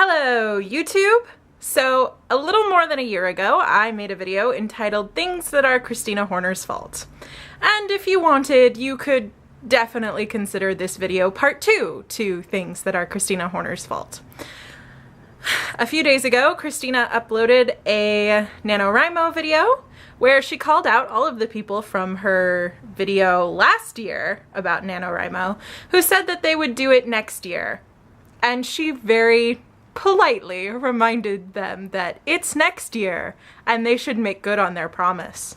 Hello, YouTube! So, a little more than a year ago, I made a video entitled Things That Are Kristina Horner's Fault. And if you wanted, you could definitely consider this video part 2 to Things That Are Kristina Horner's Fault. A few days ago, Kristina uploaded a NaNoWriMo video where she called out all of the people from her video last year about NaNoWriMo who said that they would do it next year. And she very politely reminded them that it's next year and they should make good on their promise.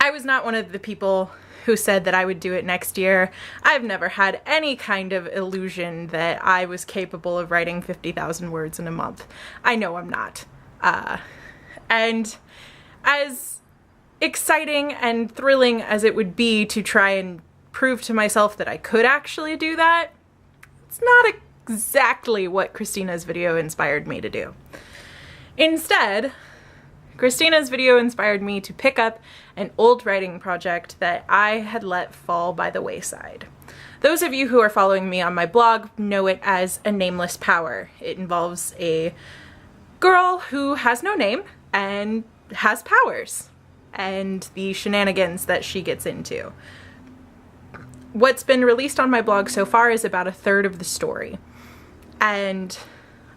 I was not one of the people who said that I would do it next year. I've never had any kind of illusion that I was capable of writing 50,000 words in a month. I know I'm not. And as exciting and thrilling as it would be to try and prove to myself that I could actually do that, it's not exactly what Kristina's video inspired me to do. Instead, Kristina's video inspired me to pick up an old writing project that I had let fall by the wayside. Those of you who are following me on my blog know it as A Nameless Power. It involves a girl who has no name and has powers, and the shenanigans that she gets into. What's been released on my blog so far is about a third of the story. And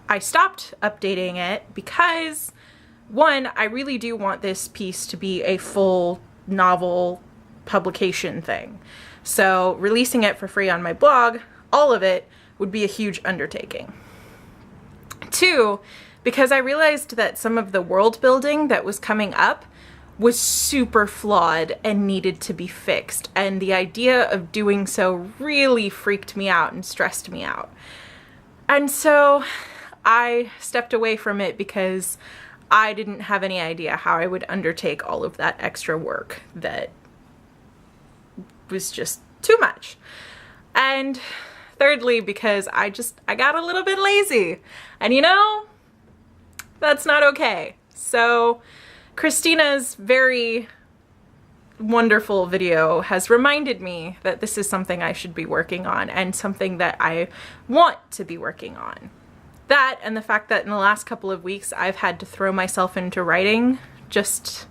I stopped updating it because, one, I really do want this piece to be a full novel publication thing. So releasing it for free on my blog, all of it, would be a huge undertaking. Two, because I realized that some of the world building that was coming up was super flawed and needed to be fixed, and the idea of doing so really freaked me out and stressed me out. And so I stepped away from it because I didn't have any idea how I would undertake all of that extra work that was just too much. And thirdly, because I got a little bit lazy, and you know, that's not okay. So Kristina's very wonderful video has reminded me that this is something I should be working on and something that I want to be working on. That, and the fact that in the last couple of weeks I've had to throw myself into writing just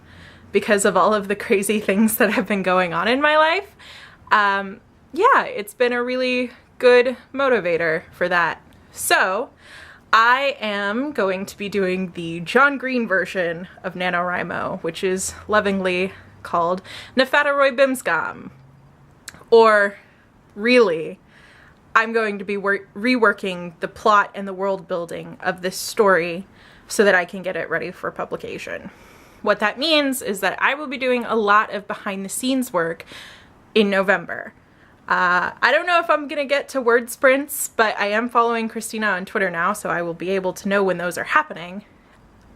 because of all of the crazy things that have been going on in my life. Yeah, it's been a really good motivator for that. So I am going to be doing the John Green version of NaNoWriMo, which is lovingly called NaFaDaRoyBIMSCOM. Or, really, I'm going to be reworking the plot and the world building of this story so that I can get it ready for publication. What that means is that I will be doing a lot of behind the scenes work in November. I don't know if I'm gonna get to word sprints, but I am following Kristina on Twitter now, so I will be able to know when those are happening.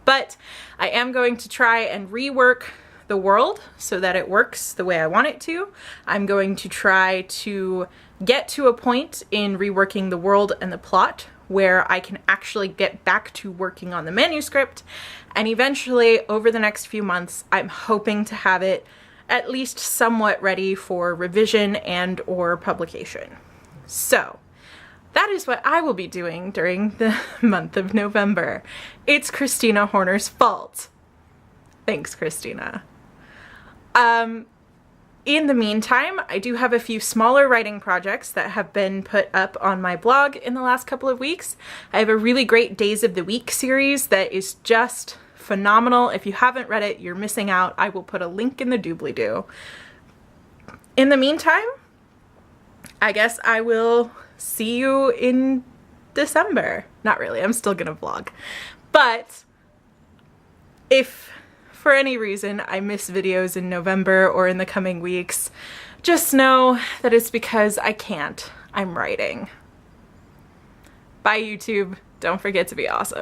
But I am going to try and rework the world so that it works the way I want it to. I'm going to try to get to a point in reworking the world and the plot where I can actually get back to working on the manuscript, and eventually, over the next few months, I'm hoping to have it at least somewhat ready for revision and or publication. So that is what I will be doing during the month of November. It's Kristina Horner's fault. Thanks, Kristina. In the meantime, I do have a few smaller writing projects that have been put up on my blog in the last couple of weeks. I have a really great Days of the Week series that is just phenomenal. If you haven't read it, you're missing out. I will put a link in the doobly-doo. In the meantime, I guess I will see you in December. Not really, I'm still gonna vlog. But if for any reason I miss videos in November or in the coming weeks, just know that it's because I can't. I'm writing. Bye, YouTube. Don't forget to be awesome.